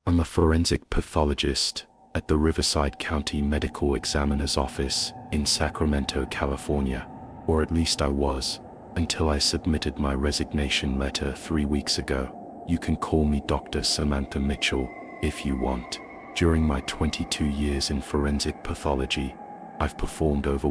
I'm a forensic pathologist at the Riverside County Medical Examiner's Office in Sacramento, California, or at least I was, until I submitted my resignation letter 3 weeks ago. You can call me Dr. Samantha Mitchell if you want. During my 22 years in forensic pathology, I've performed over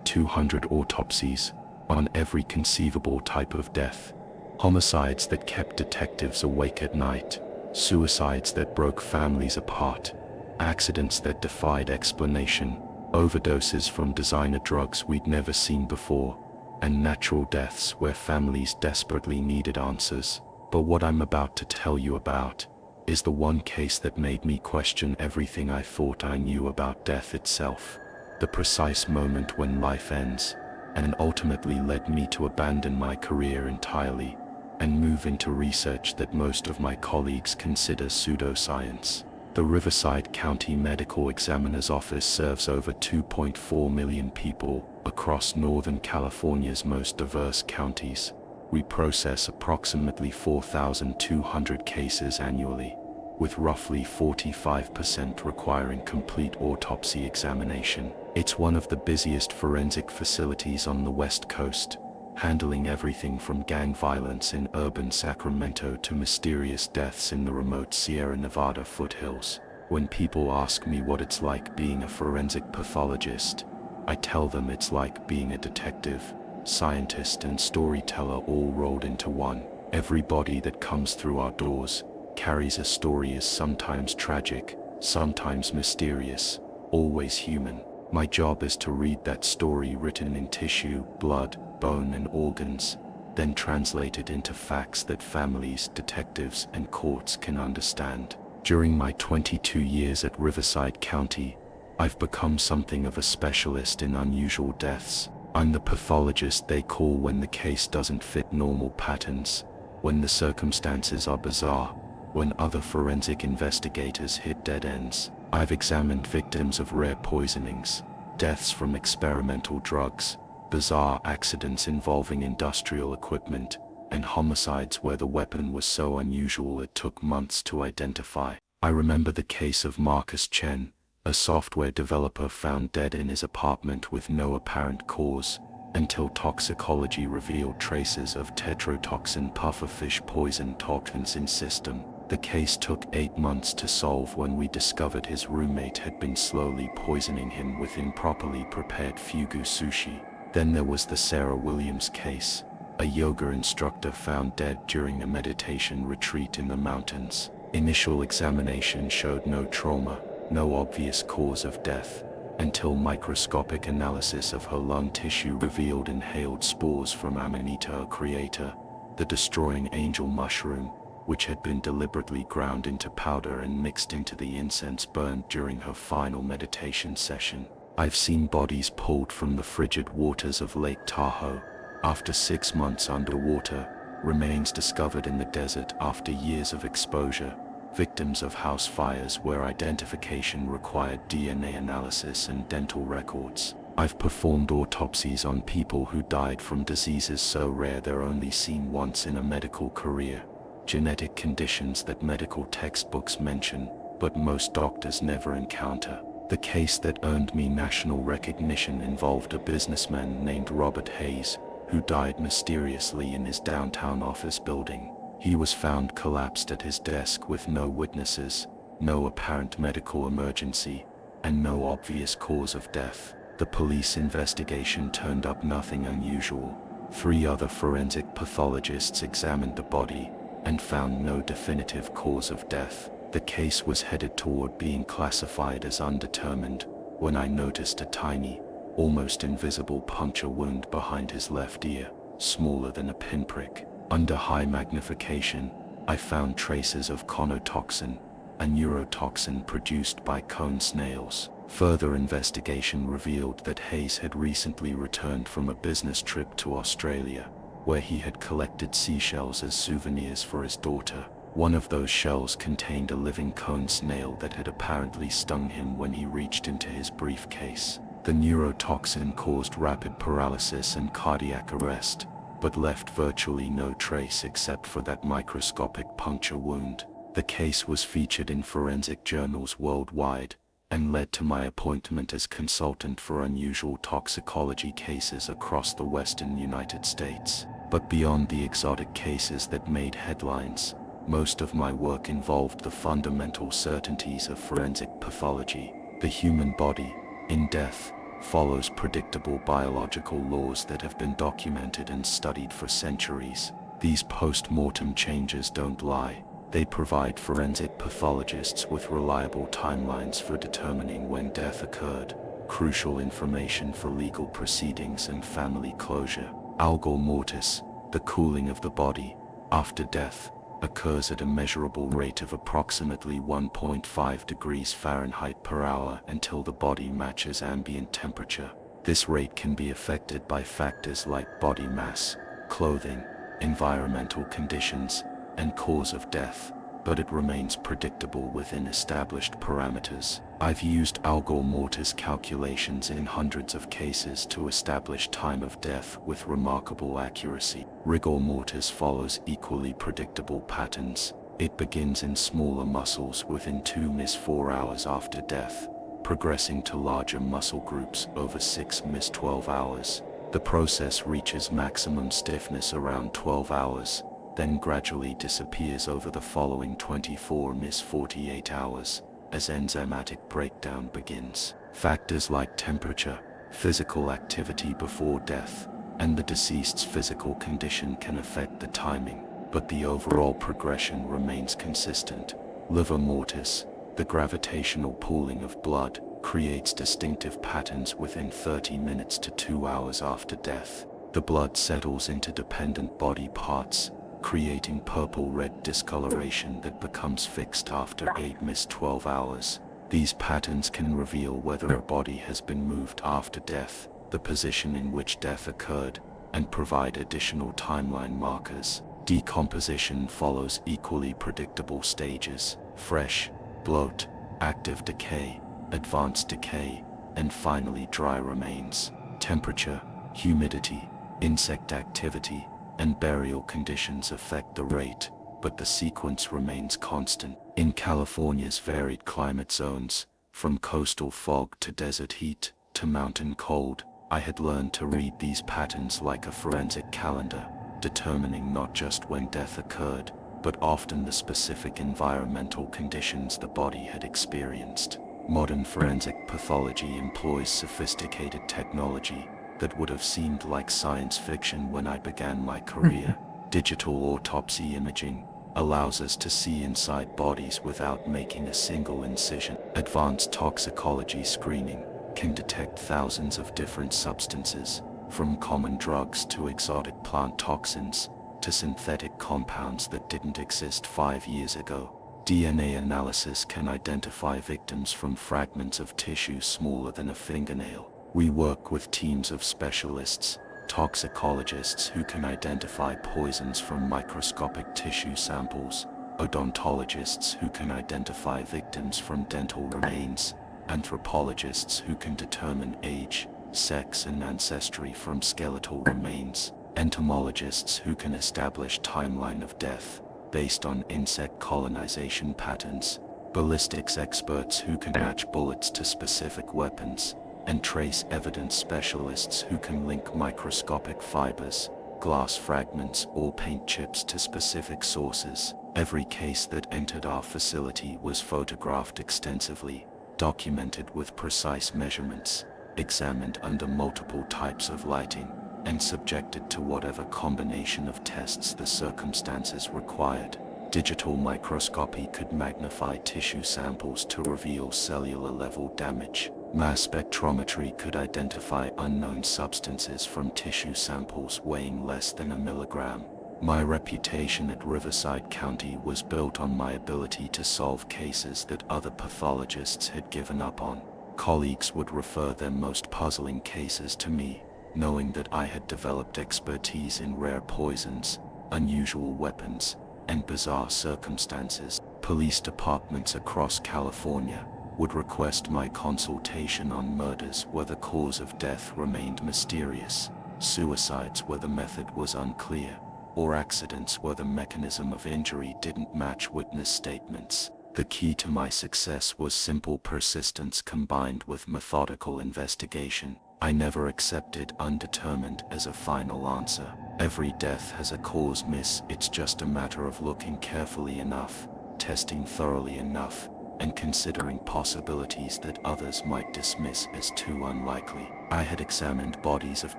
200 autopsies on every conceivable type of death. Homicides that kept detectives awake at night, suicides that broke families apart, accidents that defied explanation, overdoses from designer drugs we'd never seen before, and natural deaths where families desperately needed answers. But what I'm about to tell you about is the one case that made me question everything I thought I knew about death itself. The precise moment when life ends, and ultimately led me to abandon my career entirely and move into research that most of my colleagues consider pseudoscience. The Riverside County Medical Examiner's Office serves over 2.4 million people across Northern California's most diverse counties. We process approximately 4,200 cases annually, with roughly 45% requiring complete autopsy examination. It's one of the busiest forensic facilities on the West Coast, handling everything from gang violence in urban Sacramento to mysterious deaths in the remote Sierra Nevada foothills. When people ask me what it's like being a forensic pathologist, I tell them it's like being a detective, scientist, and storyteller all rolled into one. Every body that comes through our doors carries a story, is sometimes tragic, sometimes mysterious, always human. My job is to read that story written in tissue, blood, bone, and organs, then translate it into facts that families, detectives, and courts can understand. During my 22 years at Riverside County, I've become something of a specialist in unusual deaths. I'm the pathologist they call when the case doesn't fit normal patterns, when the circumstances are bizarre, when other forensic investigators hit dead ends. I've examined victims of rare poisonings, deaths from experimental drugs, bizarre accidents involving industrial equipment, and homicides where the weapon was so unusual it took months to identify. I remember the case of Marcus Chen, a software developer found dead in his apartment with no apparent cause, until toxicology revealed traces of tetrodotoxin pufferfish poison toxins in system. The case took 8 months to solve when we discovered his roommate had been slowly poisoning him with improperly prepared fugu sushi. Then there was the Sarah Williams case, a yoga instructor found dead during a meditation retreat in the mountains. Initial examination showed no trauma, no obvious cause of death, until microscopic analysis of her lung tissue revealed inhaled spores from Amanita creata, the destroying angel mushroom, which had been deliberately ground into powder and mixed into the incense burned during her final meditation session. I've seen bodies pulled from the frigid waters of Lake Tahoe after 6 months underwater, remains discovered in the desert after years of exposure, victims of house fires where identification required DNA analysis and dental records. I've performed autopsies on people who died from diseases so rare they're only seen once in a medical career, genetic conditions that medical textbooks mention, but most doctors never encounter. The case that earned me national recognition involved a businessman named Robert Hayes, who died mysteriously in his downtown office building. He was found collapsed at his desk with no witnesses, no apparent medical emergency, and no obvious cause of death. The police investigation turned up nothing unusual. 3 other forensic pathologists examined the body and found no definitive cause of death. The case was headed toward being classified as undetermined when I noticed a tiny, almost invisible puncture wound behind his left ear, smaller than a pinprick. Under high magnification, I found traces of conotoxin, a neurotoxin produced by cone snails. Further investigation revealed that Hayes had recently returned from a business trip to Australia, where he had collected seashells as souvenirs for his daughter. One of those shells contained a living cone snail that had apparently stung him when he reached into his briefcase. The neurotoxin caused rapid paralysis and cardiac arrest, but left virtually no trace except for that microscopic puncture wound. The case was featured in forensic journals worldwide and led to my appointment as consultant for unusual toxicology cases across the western United States. But beyond the exotic cases that made headlines, most of my work involved the fundamental certainties of forensic pathology. The human body, in death, follows predictable biological laws that have been documented and studied for centuries. These post-mortem changes don't lie. They provide forensic pathologists with reliable timelines for determining when death occurred, crucial information for legal proceedings and family closure. Algor mortis, the cooling of the body, after death, occurs at a measurable rate of approximately 1.5 degrees Fahrenheit per hour until the body matches ambient temperature. This rate can be affected by factors like body mass, clothing, environmental conditions, and cause of death, but it remains predictable within established parameters. I've used algor mortis calculations in hundreds of cases to establish time of death with remarkable accuracy. Rigor mortis follows equally predictable patterns. It begins in smaller muscles within 2–4 hours after death, progressing to larger muscle groups over 6–12 hours. The process reaches maximum stiffness around 12 hours, then gradually disappears over the following 24–48 hours, as enzymatic breakdown begins. Factors like temperature, physical activity before death, and the deceased's physical condition can affect the timing, but the overall progression remains consistent. Liver mortis, the gravitational pooling of blood, creates distinctive patterns within 30 minutes to 2 hours after death. The blood settles into dependent body parts, creating purple-red discoloration that becomes fixed after 8–12 hours. These patterns can reveal whether a body has been moved after death, the position in which death occurred, and provide additional timeline markers. Decomposition follows equally predictable stages: fresh, bloat, active decay, advanced decay, and finally dry remains. Temperature, humidity, insect activity, and burial conditions affect the rate, but the sequence remains constant. In California's varied climate zones, from coastal fog to desert heat to mountain cold, I had learned to read these patterns like a forensic calendar, determining not just when death occurred, but often the specific environmental conditions the body had experienced. Modern forensic pathology employs sophisticated technology that would have seemed like science fiction when I began my career. Digital autopsy imaging allows us to see inside bodies without making a single incision. Advanced toxicology screening can detect thousands of different substances, from common drugs to exotic plant toxins, to synthetic compounds that didn't exist 5 years ago. DNA analysis can identify victims from fragments of tissue smaller than a fingernail. We work with teams of specialists, toxicologists who can identify poisons from microscopic tissue samples, odontologists who can identify victims from dental remains, anthropologists who can determine age, sex, and ancestry from skeletal remains, entomologists who can establish timeline of death based on insect colonization patterns, ballistics experts who can match bullets to specific weapons, and trace evidence specialists who can link microscopic fibers, glass fragments, or paint chips to specific sources. Every case that entered our facility was photographed extensively, documented with precise measurements, examined under multiple types of lighting, and subjected to whatever combination of tests the circumstances required. Digital microscopy could magnify tissue samples to reveal cellular-level damage. Mass spectrometry could identify unknown substances from tissue samples weighing less than a milligram. My reputation at Riverside County was built on my ability to solve cases that other pathologists had given up on. Colleagues would refer their most puzzling cases to me, knowing that I had developed expertise in rare poisons, unusual weapons, and bizarre circumstances. Police departments across California would request my consultation on murders where the cause of death remained mysterious, suicides where the method was unclear, or accidents where the mechanism of injury didn't match witness statements. The key to my success was simple persistence combined with methodical investigation. I never accepted undetermined as a final answer. Every death has a cause, miss. It's just a matter of looking carefully enough, testing thoroughly enough, and considering possibilities that others might dismiss as too unlikely. I had examined bodies of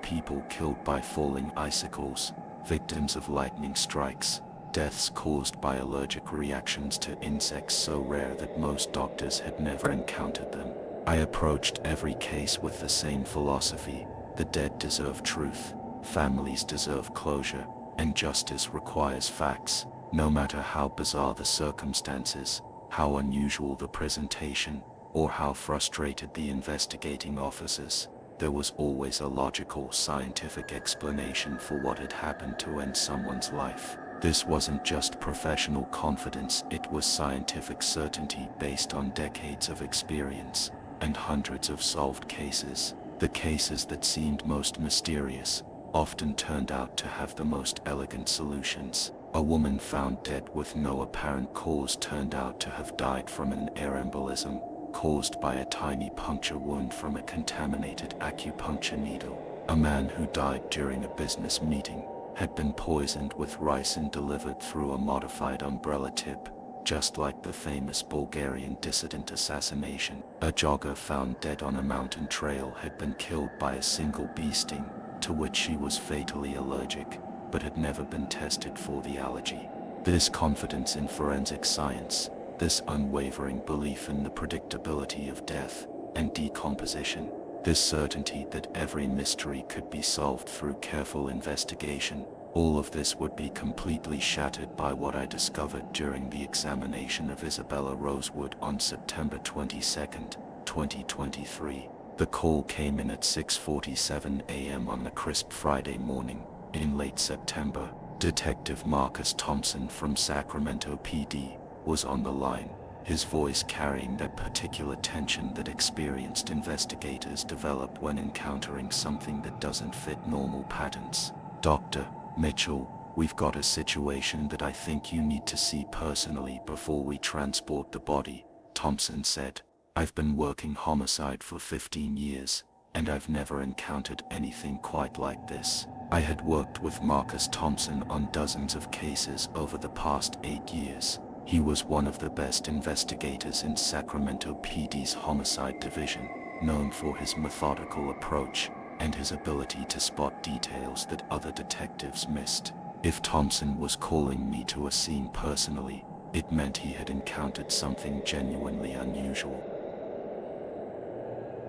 people killed by falling icicles, victims of lightning strikes, deaths caused by allergic reactions to insects so rare that most doctors had never encountered them. I approached every case with the same philosophy: the dead deserve truth, families deserve closure, and justice requires facts. No matter how bizarre the circumstances, how unusual the presentation, or how frustrated the investigating officers, there was always a logical, scientific explanation for what had happened to end someone's life. This wasn't just professional confidence, it was scientific certainty based on decades of experience and hundreds of solved cases. The cases that seemed most mysterious often turned out to have the most elegant solutions. A woman found dead with no apparent cause turned out to have died from an air embolism caused by a tiny puncture wound from a contaminated acupuncture needle. A man who died during a business meeting had been poisoned with ricin delivered through a modified umbrella tip, just like the famous Bulgarian dissident assassination. A jogger found dead on a mountain trail had been killed by a single bee sting, to which she was fatally allergic, but had never been tested for the allergy. This confidence in forensic science, this unwavering belief in the predictability of death and decomposition, this certainty that every mystery could be solved through careful investigation, all of this would be completely shattered by what I discovered during the examination of Isabella Rosewood on September 22, 2023. The call came in at 6:47 a.m. on the crisp Friday morning, in late September. Detective Marcus Thompson from Sacramento PD was on the line, his voice carrying that particular tension that experienced investigators develop when encountering something that doesn't fit normal patterns. "Dr. Mitchell, we've got a situation that I think you need to see personally before we transport the body," Thompson said. "I've been working homicide for 15 years, and I've never encountered anything quite like this." I had worked with Marcus Thompson on dozens of cases over the past 8 years. He was one of the best investigators in Sacramento PD's homicide division, known for his methodical approach and his ability to spot details that other detectives missed. If Thompson was calling me to a scene personally, it meant he had encountered something genuinely unusual.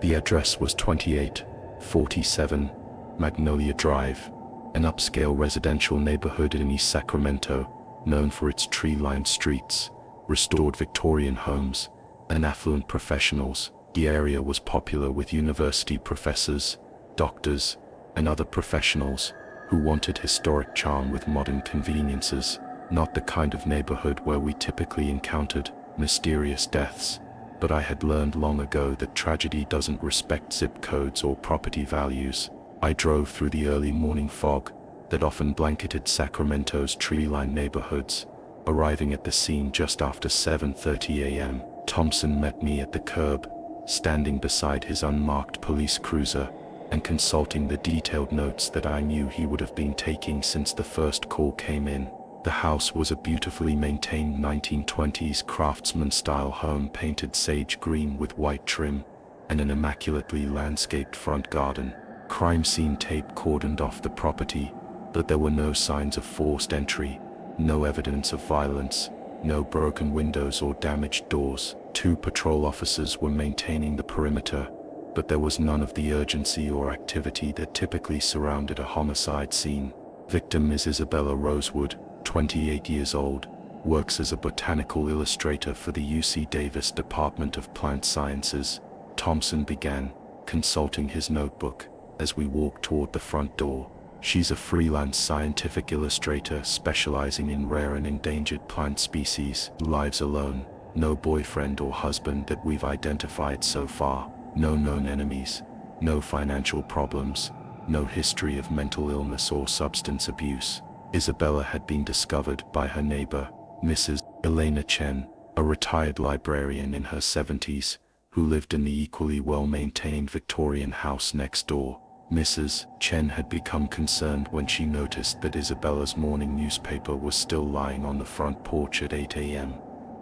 The address was 2847 Magnolia Drive, an upscale residential neighborhood in East Sacramento, known for its tree-lined streets, restored Victorian homes, and affluent professionals. The area was popular with university professors, doctors, and other professionals who wanted historic charm with modern conveniences, not the kind of neighborhood where we typically encountered mysterious deaths. But I had learned long ago that tragedy doesn't respect zip codes or property values. I drove through the early morning fog that often blanketed Sacramento's tree-lined neighborhoods, arriving at the scene just after 7:30 a.m. Thompson met me at the curb, standing beside his unmarked police cruiser, and consulting the detailed notes that I knew he would have been taking since the first call came in. The house was a beautifully maintained 1920s craftsman-style home painted sage green with white trim, and an immaculately landscaped front garden. Crime scene tape cordoned off the property, but there were no signs of forced entry, no evidence of violence, no broken windows or damaged doors. 2 patrol officers were maintaining the perimeter, but there was none of the urgency or activity that typically surrounded a homicide scene. Victim is Isabella Rosewood, 28 years old, works as a botanical illustrator for the UC Davis Department of Plant Sciences. Thompson began, consulting his notebook, as we walked toward the front door. She's a freelance scientific illustrator specializing in rare and endangered plant species. Lives alone, no boyfriend or husband that we've identified so far, no known enemies, no financial problems, no history of mental illness or substance abuse. Isabella had been discovered by her neighbor, Mrs. Elena Chen, a retired librarian in her 70s, who lived in the equally well-maintained Victorian house next door. Mrs. Chen had become concerned when she noticed that Isabella's morning newspaper was still lying on the front porch at 8 a.m.,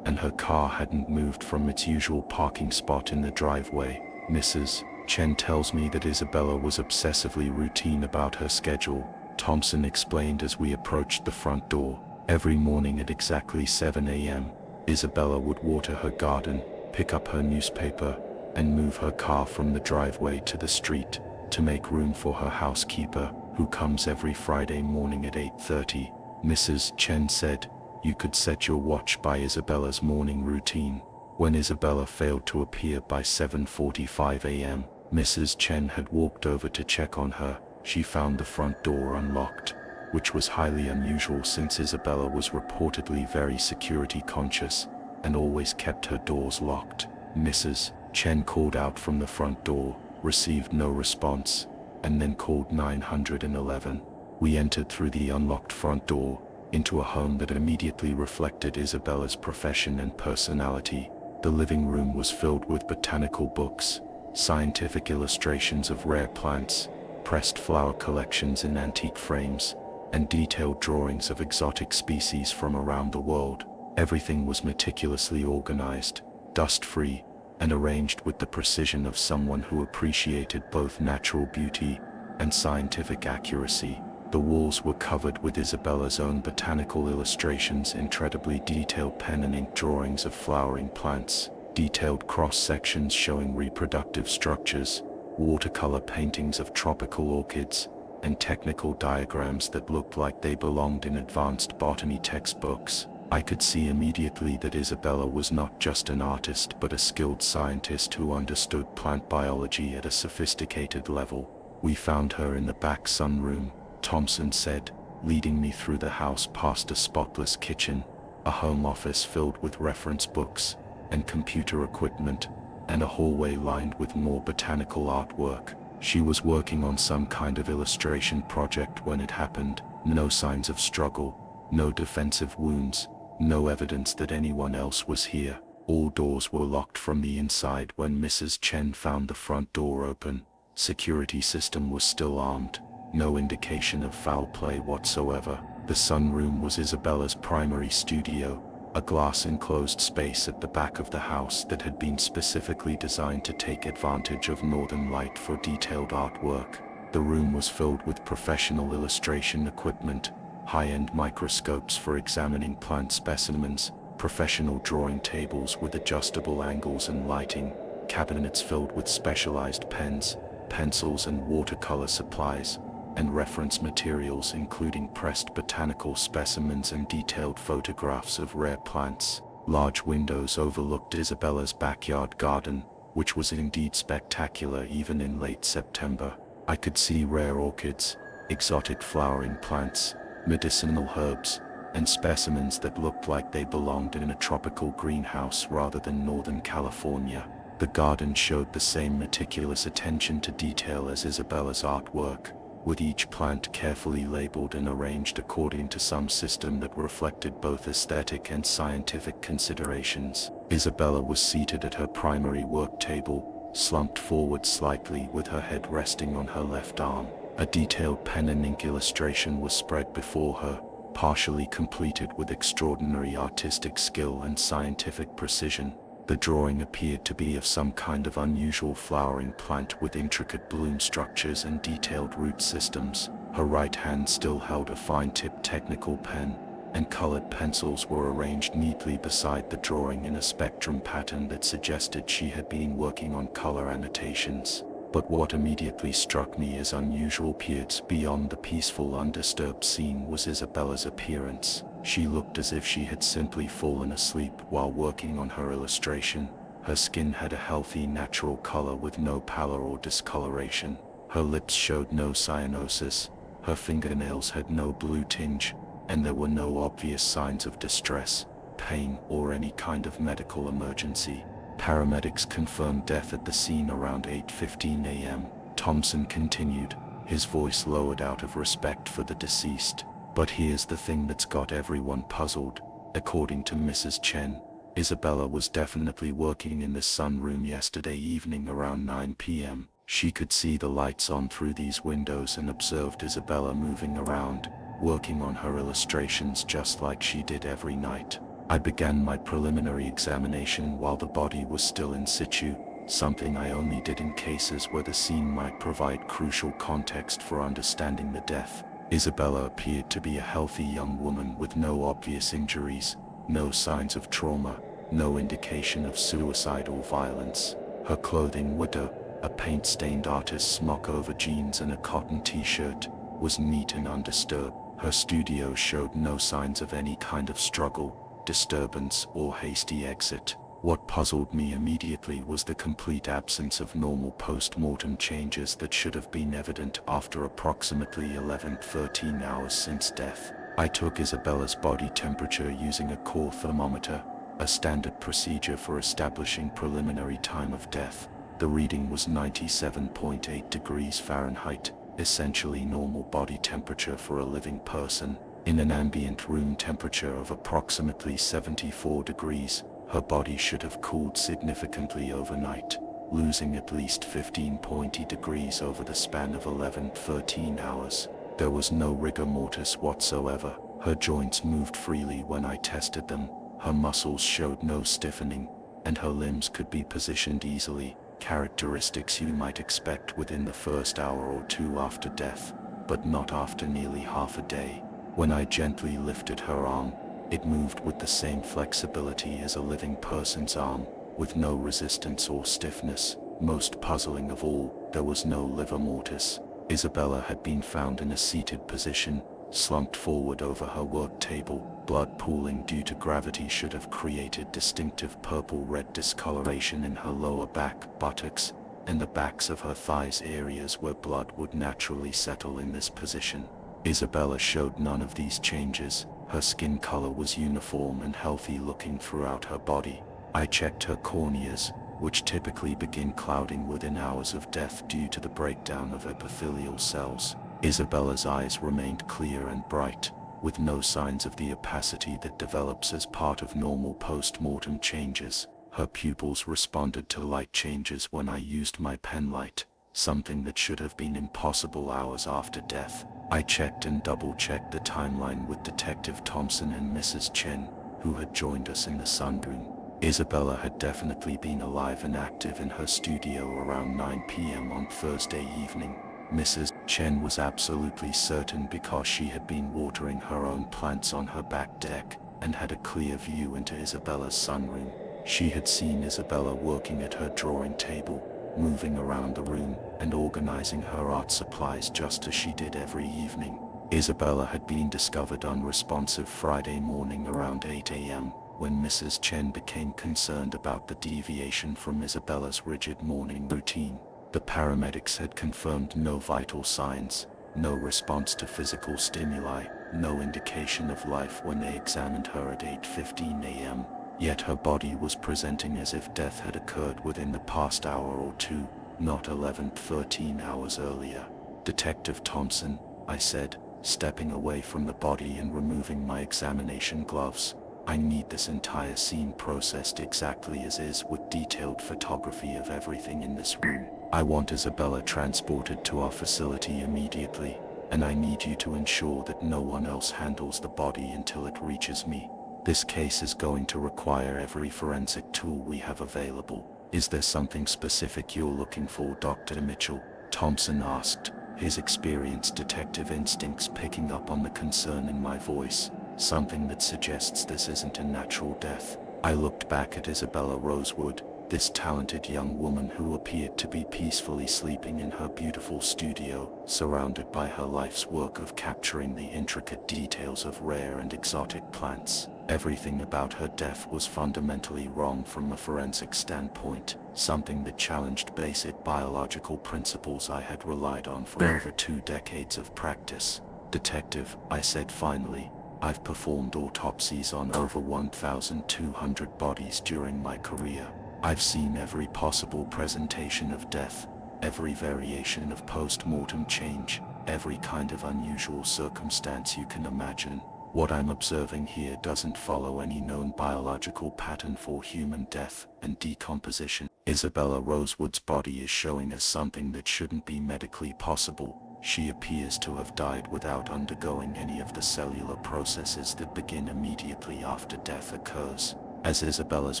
and her car hadn't moved from its usual parking spot in the driveway. Mrs. Chen tells me that Isabella was obsessively routine about her schedule, Thompson explained as we approached the front door. Every morning at exactly 7 a.m., Isabella would water her garden, pick up her newspaper, and move her car from the driveway to the street to make room for her housekeeper, who comes every Friday morning at 8:30. Mrs. Chen said, "You could set your watch by Isabella's morning routine." When Isabella failed to appear by 7:45 a.m., Mrs. Chen had walked over to check on her. She found the front door unlocked, which was highly unusual since Isabella was reportedly very security conscious and always kept her doors locked. Mrs. Chen called out from the front door, received no response, and then called 911. We entered through the unlocked front door into a home that immediately reflected Isabella's profession and personality. The living room was filled with botanical books, scientific illustrations of rare plants, pressed flower collections in antique frames, and detailed drawings of exotic species from around the world. Everything was meticulously organized, dust-free, and arranged with the precision of someone who appreciated both natural beauty and scientific accuracy. The walls were covered with Isabella's own botanical illustrations, incredibly detailed pen and ink drawings of flowering plants, detailed cross-sections showing reproductive structures, watercolor paintings of tropical orchids, and technical diagrams that looked like they belonged in advanced botany textbooks. I could see immediately that Isabella was not just an artist but a skilled scientist who understood plant biology at a sophisticated level. We found her in the back sunroom, Thompson said, leading me through the house past a spotless kitchen, a home office filled with reference books and computer equipment, and a hallway lined with more botanical artwork. She was working on some kind of illustration project when it happened. No signs of struggle, no defensive wounds, no evidence that anyone else was here. All doors were locked from the inside when Mrs. Chen found the front door open. Security system was still armed. No indication of foul play whatsoever. The sunroom was Isabella's primary studio, a glass-enclosed space at the back of the house that had been specifically designed to take advantage of northern light for detailed artwork. The room was filled with professional illustration equipment, high-end microscopes for examining plant specimens, professional drawing tables with adjustable angles and lighting, cabinets filled with specialized pens, pencils and watercolor supplies, and reference materials including pressed botanical specimens and detailed photographs of rare plants. Large windows overlooked Isabella's backyard garden, which was indeed spectacular even in late September. I could see rare orchids, exotic flowering plants, medicinal herbs, and specimens that looked like they belonged in a tropical greenhouse rather than Northern California. The garden showed the same meticulous attention to detail as Isabella's artwork, with each plant carefully labeled and arranged according to some system that reflected both aesthetic and scientific considerations. Isabella was seated at her primary work table, slumped forward slightly with her head resting on her left arm. A detailed pen and ink illustration was spread before her, partially completed with extraordinary artistic skill and scientific precision. The drawing appeared to be of some kind of unusual flowering plant with intricate bloom structures and detailed root systems. Her right hand still held a fine-tipped technical pen, and colored pencils were arranged neatly beside the drawing in a spectrum pattern that suggested she had been working on color annotations. But what immediately struck me as unusual appeared beyond the peaceful, undisturbed scene was Isabella's appearance. She looked as if she had simply fallen asleep while working on her illustration. Her skin had a healthy, natural color with no pallor or discoloration. Her lips showed no cyanosis, her fingernails had no blue tinge, and there were no obvious signs of distress, pain, or any kind of medical emergency. Paramedics confirmed death at the scene around 8:15 a.m. Thompson continued, his voice lowered out of respect for the deceased. But here's the thing that's got everyone puzzled. According to Mrs. Chen, Isabella was definitely working in this sunroom yesterday evening around 9 p.m. She could see the lights on through these windows and observed Isabella moving around, working on her illustrations just like she did every night. I began my preliminary examination while the body was still in situ, something I only did in cases where the scene might provide crucial context for understanding the death. Isabella appeared to be a healthy young woman with no obvious injuries, no signs of trauma, no indication of suicide or violence. Her clothing, with a paint-stained artist's smock over jeans and a cotton t-shirt, was neat and undisturbed. Her studio showed no signs of any kind of struggle, disturbance, or hasty exit. What puzzled me immediately was the complete absence of normal post-mortem changes that should have been evident after approximately 13 hours since death. I took Isabella's body temperature using a core thermometer, a standard procedure for establishing preliminary time of death. The reading was 97.8 degrees Fahrenheit, essentially normal body temperature for a living person. In an ambient room temperature of approximately 74 degrees, her body should have cooled significantly overnight, losing at least 15.0 degrees over the span of 13 hours. There was no rigor mortis whatsoever. Her joints moved freely when I tested them, her muscles showed no stiffening, and her limbs could be positioned easily, characteristics you might expect within the first hour or two after death, but not after nearly half a day. When I gently lifted her arm, it moved with the same flexibility as a living person's arm, with no resistance or stiffness. Most puzzling of all, there was no livor mortis. Isabella had been found in a seated position, slumped forward over her work table. Blood pooling due to gravity should have created distinctive purple-red discoloration in her lower back, buttocks, and the backs of her thighs, areas where blood would naturally settle in this position. Isabella showed none of these changes. Her skin color was uniform and healthy looking throughout her body. I checked her corneas, which typically begin clouding within hours of death due to the breakdown of epithelial cells. Isabella's eyes remained clear and bright, with no signs of the opacity that develops as part of normal post-mortem changes. Her pupils responded to light changes when I used my pen light, something that should have been impossible hours after death. I checked and double-checked the timeline with Detective Thompson and Mrs. Chen, who had joined us in the sunroom. Isabella had definitely been alive and active in her studio around 9 p.m. on Thursday evening. Mrs. Chen was absolutely certain because she had been watering her own plants on her back deck and had a clear view into Isabella's sunroom. She had seen Isabella working at her drawing table, moving around the room and organizing her art supplies just as she did every evening. Isabella had been discovered unresponsive Friday morning around 8 a.m. when Mrs. Chen became concerned about the deviation from Isabella's rigid morning routine. The paramedics had confirmed no vital signs, no response to physical stimuli, no indication of life when they examined her at 8:15 a.m. Yet her body was presenting as if death had occurred within the past hour or two, not 13 hours earlier. "Detective Thompson," I said, stepping away from the body and removing my examination gloves. "I need this entire scene processed exactly as is, with detailed photography of everything in this room. I want Isabella transported to our facility immediately, and I need you to ensure that no one else handles the body until it reaches me. This case is going to require every forensic tool we have available." "Is there something specific you're looking for, Dr. Mitchell?" Thompson asked, his experienced detective instincts picking up on the concern in my voice. "Something that suggests this isn't a natural death." I looked back at Isabella Rosewood, this talented young woman who appeared to be peacefully sleeping in her beautiful studio, surrounded by her life's work of capturing the intricate details of rare and exotic plants. Everything about her death was fundamentally wrong from a forensic standpoint, something that challenged basic biological principles I had relied on for over 2 decades of practice. "Detective," I said finally, "I've performed autopsies on over 1,200 bodies during my career. I've seen every possible presentation of death, every variation of post-mortem change, every kind of unusual circumstance you can imagine. What I'm observing here doesn't follow any known biological pattern for human death and decomposition. Isabella Rosewood's body is showing us something that shouldn't be medically possible. She appears to have died without undergoing any of the cellular processes that begin immediately after death occurs. As Isabella's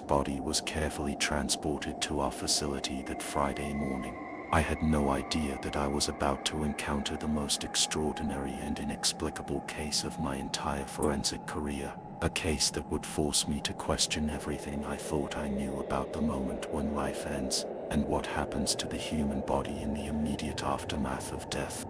body was carefully transported to our facility that Friday morning, I had no idea that I was about to encounter the most extraordinary and inexplicable case of my entire forensic career. A case that would force me to question everything I thought I knew about the moment when life ends, and what happens to the human body in the immediate aftermath of death.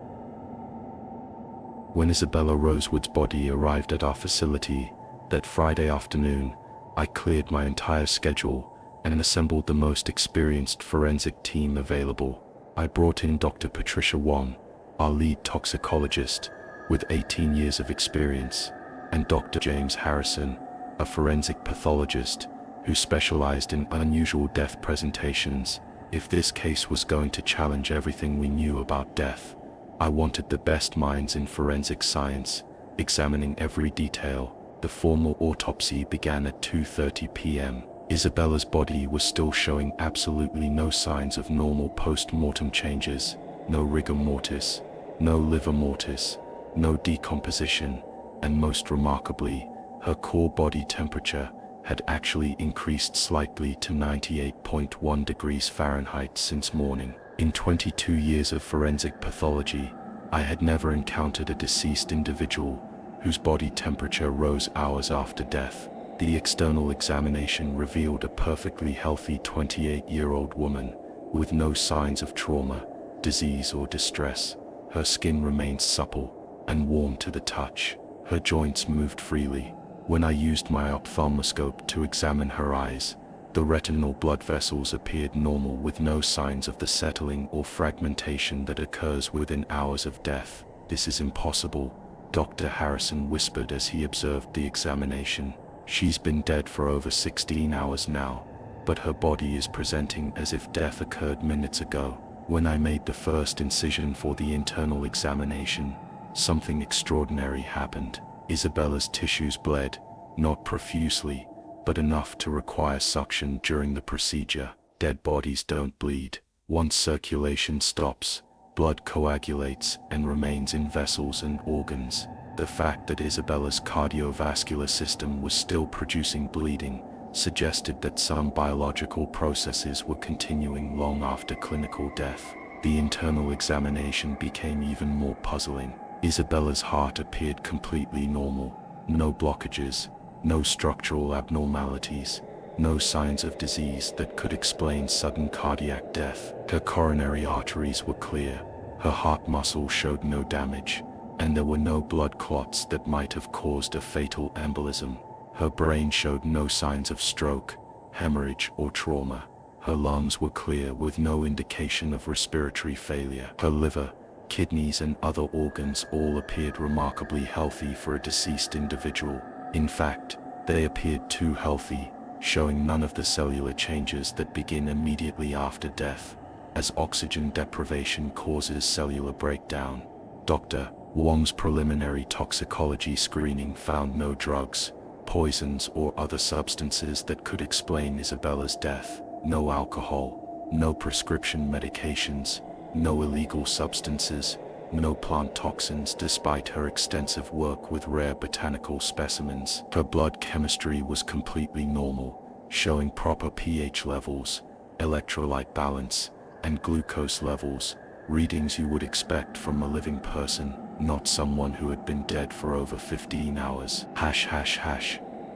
When Isabella Rosewood's body arrived at our facility that Friday afternoon, I cleared my entire schedule and assembled the most experienced forensic team available. I brought in Dr. Patricia Wong, our lead toxicologist, with 18 years of experience, and Dr. James Harrison, a forensic pathologist who specialized in unusual death presentations. If this case was going to challenge everything we knew about death, I wanted the best minds in forensic science, examining every detail. The formal autopsy began at 2:30 p.m. Isabella's body was still showing absolutely no signs of normal post-mortem changes, no rigor mortis, no livor mortis, no decomposition, and most remarkably, her core body temperature had actually increased slightly to 98.1 degrees Fahrenheit since morning. In 22 years of forensic pathology, I had never encountered a deceased individual whose body temperature rose hours after death. The external examination revealed a perfectly healthy 28-year-old woman with no signs of trauma, disease, or distress. Her skin remained supple and warm to the touch. Her joints moved freely. When I used my ophthalmoscope to examine her eyes, the retinal blood vessels appeared normal with no signs of the settling or fragmentation that occurs within hours of death. "This is impossible," Dr. Harrison whispered as he observed the examination. "She's been dead for over 16 hours now, but her body is presenting as if death occurred minutes ago." When I made the first incision for the internal examination, something extraordinary happened. Isabella's tissues bled, not profusely, but enough to require suction during the procedure. Dead bodies don't bleed. Once circulation stops, blood coagulates and remains in vessels and organs. The fact that Isabella's cardiovascular system was still producing bleeding suggested that some biological processes were continuing long after clinical death. The internal examination became even more puzzling. Isabella's heart appeared completely normal. No blockages, no structural abnormalities, no signs of disease that could explain sudden cardiac death. Her coronary arteries were clear, her heart muscle showed no damage, and there were no blood clots that might have caused a fatal embolism. Her brain showed no signs of stroke, hemorrhage, or trauma. Her lungs were clear with no indication of respiratory failure. Her liver, kidneys, and other organs all appeared remarkably healthy for a deceased individual. In fact, they appeared too healthy, showing none of the cellular changes that begin immediately after death, as oxygen deprivation causes cellular breakdown. Dr. Wong's preliminary toxicology screening found no drugs, poisons, or other substances that could explain Isabella's death. No alcohol, no prescription medications, no illegal substances, no plant toxins despite her extensive work with rare botanical specimens. Her blood chemistry was completely normal, showing proper pH levels, electrolyte balance, and glucose levels, readings you would expect from a living person, not someone who had been dead for over 15 hours.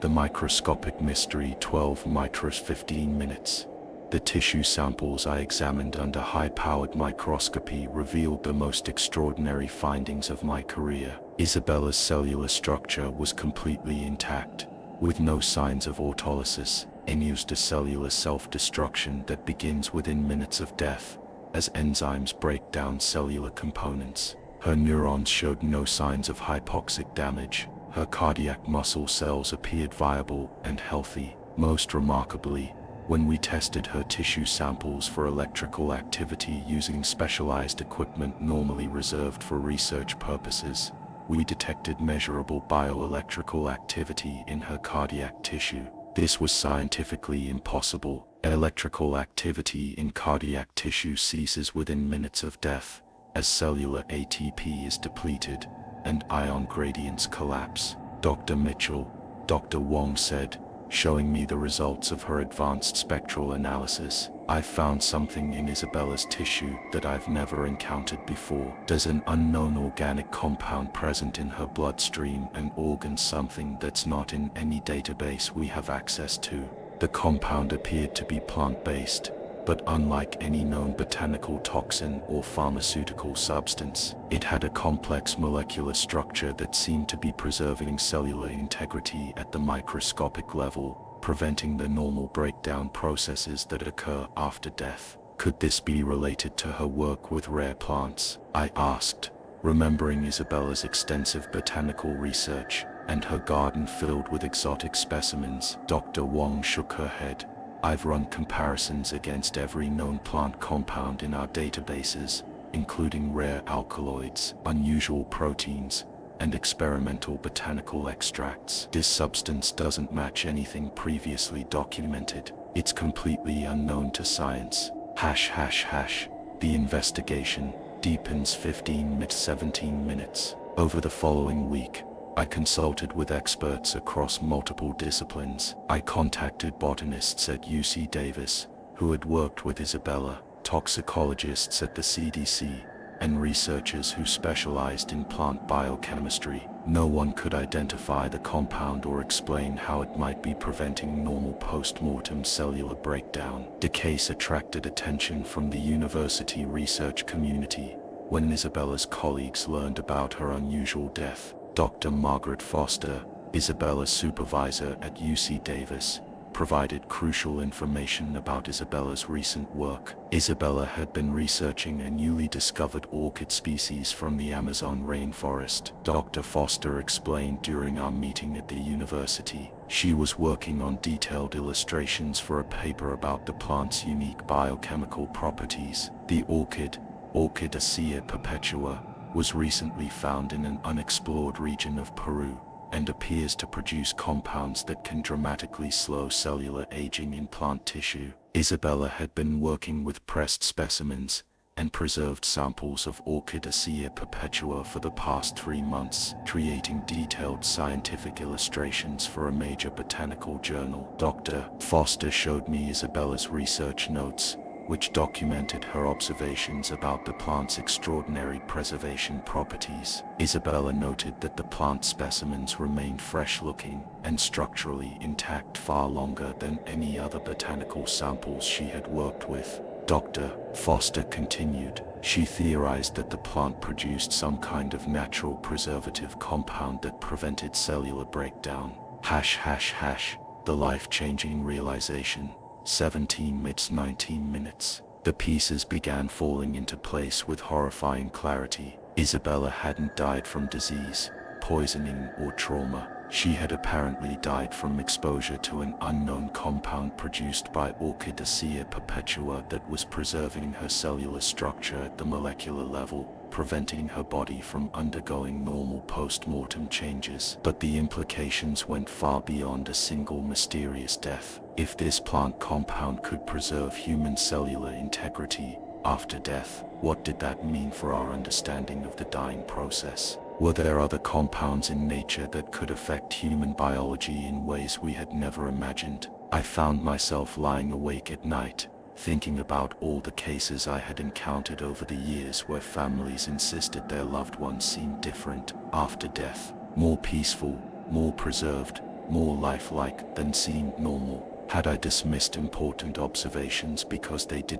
The microscopic mystery, 12 mitros 15 minutes. The tissue samples I examined under high-powered microscopy revealed the most extraordinary findings of my career. Isabella's cellular structure was completely intact, with no signs of autolysis, a cellular self-destruction that begins within minutes of death, as enzymes break down cellular components. Her neurons showed no signs of hypoxic damage. Her cardiac muscle cells appeared viable and healthy. Most remarkably, When we tested her tissue samples for electrical activity using specialized equipment normally reserved for research purposes, we detected measurable bioelectrical activity in her cardiac tissue. This was scientifically impossible. Electrical activity in cardiac tissue ceases within minutes of death, as cellular ATP is depleted and ion gradients collapse. Dr. Mitchell, Dr. Wong said, showing me the results of her advanced spectral analysis. I found something in Isabella's tissue that I've never encountered before. There's an unknown organic compound present in her bloodstream and organs, something that's not in any database we have access to. The compound appeared to be plant-based, but unlike any known botanical toxin or pharmaceutical substance, it had a complex molecular structure that seemed to be preserving cellular integrity at the microscopic level, preventing the normal breakdown processes that occur after death. Could this be related to her work with rare plants? I asked, remembering Isabella's extensive botanical research and her garden filled with exotic specimens. Dr. Wong shook her head. I've run comparisons against every known plant compound in our databases, including rare alkaloids, unusual proteins, and experimental botanical extracts. This substance doesn't match anything previously documented. It's completely unknown to science. The investigation deepens 17 minutes. Over the following week, I consulted with experts across multiple disciplines. I contacted botanists at UC Davis, who had worked with Isabella, toxicologists at the CDC, and researchers who specialized in plant biochemistry. No one could identify the compound or explain how it might be preventing normal post-mortem cellular breakdown. The case attracted attention from the university research community when Isabella's colleagues learned about her unusual death. Dr. Margaret Foster, Isabella's supervisor at UC Davis, provided crucial information about Isabella's recent work. Isabella had been researching a newly discovered orchid species from the Amazon rainforest. Dr. Foster explained during our meeting at the university. She was working on detailed illustrations for a paper about the plant's unique biochemical properties. The orchid, Orchidaceae perpetua, was recently found in an unexplored region of Peru, and appears to produce compounds that can dramatically slow cellular aging in plant tissue. Isabella had been working with pressed specimens and preserved samples of Orchidaceae perpetua for the past 3 months, creating detailed scientific illustrations for a major botanical journal. Dr. Foster showed me Isabella's research notes, which documented her observations about the plant's extraordinary preservation properties. Isabella noted that the plant specimens remained fresh-looking and structurally intact far longer than any other botanical samples she had worked with. Dr. Foster continued, she theorized that the plant produced some kind of natural preservative compound that prevented cellular breakdown. The life-changing realization. 19 minutes. The pieces began falling into place with horrifying clarity. Isabella hadn't died from disease, poisoning, or trauma. She had apparently died from exposure to an unknown compound produced by Orchidaceae perpetua that was preserving her cellular structure at the molecular level, preventing her body from undergoing normal post-mortem changes. But the implications went far beyond a single mysterious death. If this plant compound could preserve human cellular integrity after death, what did that mean for our understanding of the dying process? Were there other compounds in nature that could affect human biology in ways we had never imagined? I found myself lying awake at night, thinking about all the cases I had encountered over the years where families insisted their loved ones seemed different after death, more peaceful, more preserved, more lifelike than seemed normal. Had I dismissed important observations because they did